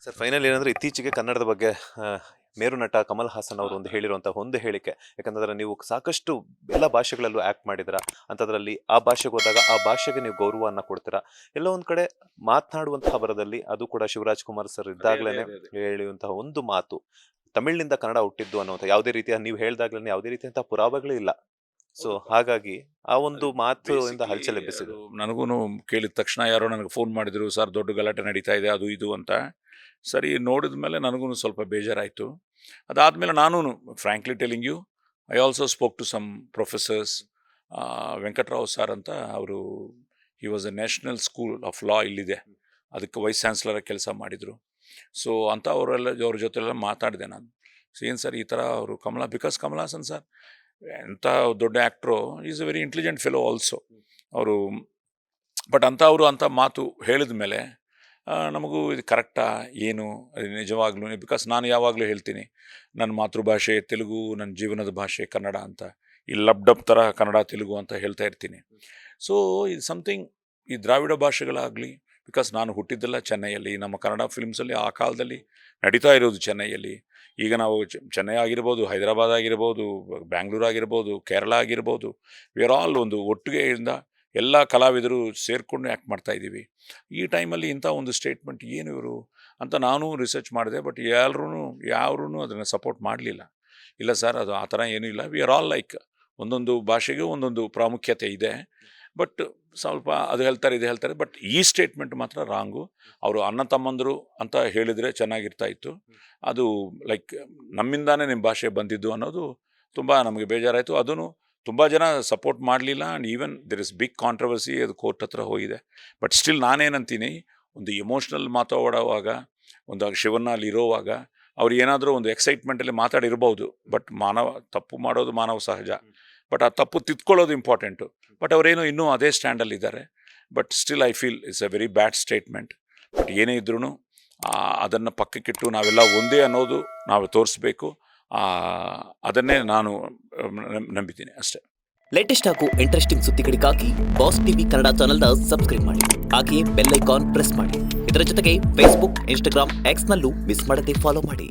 Sir final ಏನಂದ್ರೆ ಇತ್ತೀಚೆಗೆ ಕನ್ನಡದ ಬಗ್ಗೆ ಮೇರು ನಟ ಕಮಲ್ ಹಾಸನ್ ಅವರು ಹೇಳಿರುವಂತಹ ಒಂದು ಹೇಳಿಕೆ. ಯಾಕಂದ್ರೆ ನೀವು ಸಾಕಷ್ಟು ಎಲ್ಲ ಭಾಷೆಗಳಲ್ಲೂ ಆಕ್ಟ್ ಮಾಡಿದ್ರ ಅಂತದ್ರಲ್ಲಿ ಆ ಭಾಷೆಗೆ ಹೋದಾಗ ಆ ಭಾಷೆಗೆ ನೀವು ಗೌರವವನ್ನ ಕೊಡ್ತೀರಾ. ಎಲ್ಲೋ ಒಂದ್ ಕಡೆ ಮಾತನಾಡುವಂತಹ ಬರದಲ್ಲಿ ಅದು ಕೂಡ ಶಿವರಾಜ್ ಕುಮಾರ್ ಸರ್ ಇದ್ದಾಗ್ಲೇನೆ ಹೇಳುವಂತಹ ಒಂದು ಮಾತು, ತಮಿಳಿನಿಂದ ಕನ್ನಡ ಹುಟ್ಟಿದ್ದು ಅನ್ನುವಂಥ ಯಾವುದೇ ರೀತಿಯ ನೀವು ಹೇಳ್ದಾಗ್ಲೇನೆ ಯಾವುದೇ ರೀತಿಯಂತಹ ಪುರಾವೆಗಳು ಇಲ್ಲ. ಸೊ ಹಾಗಾಗಿ ಆ ಒಂದು ಮಾತು ಇಂದ ಹಲ್ಚಲ್ ಎಬ್ಬಿಸಿದೆ. ನನಗೂ ಕೇಳಿದ ತಕ್ಷಣ ಯಾರೋ ನನಗೆ ಫೋನ್ ಮಾಡಿದ್ರು, ಸರ್ ದೊಡ್ಡ ಗಲಾಟೆ ನಡೀತಾ ಇದೆ ಅದು ಇದು ಅಂತ. ಸರಿ ನೋಡಿದ ಮೇಲೆ ನನಗೂ ಸ್ವಲ್ಪ ಬೇಜಾರಾಯಿತು. ಅದಾದಮೇಲೆ ನಾನು frankly telling you, I also spoke to some professors. Venkatrao sir ಅಂತ ಅವರು, he was a national school of law ಇಲ್ಲಿದೆ, ಅದಕ್ಕೆ ವೈಸ್ ಚಾನ್ಸಲರ್ ಕೆಲಸ ಮಾಡಿದರು. ಸೊ ಅಂತ ಅವ್ರ ಜೊತೆಲ್ಲ ಮಾತಾಡಿದೆ ನಾನು. ಸೊ ಏನು ಸರ್ ಈ ಥರ ಅವರು ಬಿಕಾಸ್ ಕಮಲ್ ಹಾಸನ್ ಸರ್ ಎಂಥ ದೊಡ್ಡ actor, is A very intelligent fellow also ಅವರು. ಬಟ್ ಅವರು ಅಂಥ ಮಾತು ಹೇಳಿದ ಮೇಲೆ ನಮಗೂ ಇದು ಕರೆಕ್ಟಾ ಏನು ನಿಜವಾಗ್ಲೂ, ಬಿಕಾಸ್ ನಾನು ಯಾವಾಗಲೂ ಹೇಳ್ತೀನಿ ನನ್ನ ಮಾತೃಭಾಷೆ ತೆಲುಗು, ನನ್ನ ಜೀವನದ ಭಾಷೆ ಕನ್ನಡ ಅಂತ, ಈ ಲಬ್ಡಬ್ ಥರ ಕನ್ನಡ ತೆಲುಗು ಅಂತ ಹೇಳ್ತಾ ಇರ್ತೀನಿ. ಸೊ ಇದು ಸಮಥಿಂಗ್ ಈ ದ್ರಾವಿಡ ಭಾಷೆಗಳಾಗಲಿ, ಬಿಕಾಸ್ ನಾನು ಹುಟ್ಟಿದ್ದೆಲ್ಲ ಚೆನ್ನೈಯಲ್ಲಿ, ನಮ್ಮ ಕನ್ನಡ ಫಿಲ್ಮ್ಸಲ್ಲಿ ಆ ಕಾಲದಲ್ಲಿ ನಡೀತಾ ಇರೋದು ಚೆನ್ನೈಯಲ್ಲಿ. ಈಗ ನಾವು ಚೆನ್ನೈ ಆಗಿರ್ಬೋದು, ಹೈದರಾಬಾದ್ ಆಗಿರ್ಬೋದು, ಬ್ಯಾಂಗ್ಳೂರು ಆಗಿರ್ಬೋದು, ಕೇರಳ ಆಗಿರ್ಬೋದು, ವಿ ಆರ್ ಆಲ್ ಒಂದು ಒಟ್ಟಿಗೆಯಿಂದ ಎಲ್ಲ ಕಲಾವಿದರು ಸೇರಿಕೊಂಡು ಆ್ಯಕ್ಟ್ ಮಾಡ್ತಾಯಿದ್ದೀವಿ. ಈ ಟೈಮಲ್ಲಿ ಇಂಥ ಒಂದು ಸ್ಟೇಟ್ಮೆಂಟ್ ಏನು ಇವರು ಅಂತ ನಾನು ರಿಸರ್ಚ್ ಮಾಡಿದೆ. ಬಟ್ ಯಾರೂ ಅದನ್ನು ಸಪೋರ್ಟ್ ಮಾಡಲಿಲ್ಲ. ಇಲ್ಲ ಸರ್ ಅದು ಆ ಥರ ಏನೂ ಇಲ್ಲ, ವಿ ಆರ್ ಆಲ್ ಲೈಕ್, ಒಂದೊಂದು ಭಾಷೆಗೆ ಒಂದೊಂದು ಪ್ರಾಮುಖ್ಯತೆ ಇದೆ. ಬಟ್ ಸ್ವಲ್ಪ ಅದು ಹೇಳ್ತಾರೆ ಇದು ಹೇಳ್ತಾರೆ, ಬಟ್ ಈ ಸ್ಟೇಟ್ಮೆಂಟ್ ಮಾತ್ರ ರಾಂಗು. ಅವರು ಅಣ್ಣ ತಮ್ಮಂದರು ಅಂತ ಹೇಳಿದರೆ ಚೆನ್ನಾಗಿರ್ತಾ ಇತ್ತು. ಅದು ಲೈಕ್ ನಮ್ಮಿಂದಾನೇ ನಿಮ್ಮ ಭಾಷೆ ಬಂದಿದ್ದು ಅನ್ನೋದು ತುಂಬ ನಮಗೆ ಬೇಜಾರಾಯಿತು. ಅದೂ ತುಂಬ ಜನ ಸಪೋರ್ಟ್ ಮಾಡಲಿಲ್ಲ. And even there is big controversy, ಅದು ಕೋರ್ಟ್ ಹತ್ರ ಹೋಗಿದೆ. ಬಟ್ ಸ್ಟಿಲ್ ನಾನೇನಂತೀನಿ, ಒಂದು ಎಮೋಷ್ನಲ್ ಮಾತಾಡುವಾಗ, ಒಂದು ಶಿವಣ್ಣ ಅಲ್ಲಿ ಇರೋವಾಗ ಅವ್ರು ಏನಾದರೂ ಒಂದು ಎಕ್ಸೈಟ್ಮೆಂಟಲ್ಲಿ ಮಾತಾಡಿರ್ಬೋದು. ಬಟ್ ತಪ್ಪು ಮಾಡೋದು ಮಾನವ ಸಹಜ. ಬಟ್ ಆ ತಪ್ಪು ತಿದ್ಕೊಳ್ಳೋದು ಇಂಪಾರ್ಟೆಂಟು. ಬಟ್ ಅವರೇನು ಇನ್ನೂ ಅದೇ ಸ್ಟ್ಯಾಂಡಲ್ಲಿದ್ದಾರೆ. But still I feel it's a very bad statement. But ಏನೇ ಇದ್ರೂ ಅದನ್ನು ಪಕ್ಕಕ್ಕಿಟ್ಟು ನಾವೆಲ್ಲ ಒಂದೇ ಅನ್ನೋದು ನಾವು ತೋರಿಸ್ಬೇಕು. ಅದನ್ನೇ ನಾನು ನಂಬಿದ್ದೀನಿ ಅಷ್ಟೇ. ಲೇಟೆಸ್ಟ್ ಹಾಗೂ ಇಂಟ್ರೆಸ್ಟಿಂಗ್ ಸುದ್ದಿಗಳಿಗಾಗಿ ಬಾಸ್ ಟಿವಿ ಕನ್ನಡ ಚಾನೆಲ್ನ ಸಬ್ಸ್ಕ್ರೈಬ್ ಮಾಡಿ, ಹಾಗೆಯೇ ಬೆಲ್ ಐಕಾನ್ ಪ್ರೆಸ್ ಮಾಡಿ. ಇದರ ಜೊತೆಗೆ ಫೇಸ್ಬುಕ್, ಇನ್ಸ್ಟಾಗ್ರಾಮ್, ಎಕ್ಸ್ನಲ್ಲೂ ಮಿಸ್ ಮಾಡದೆ ಫಾಲೋ ಮಾಡಿ.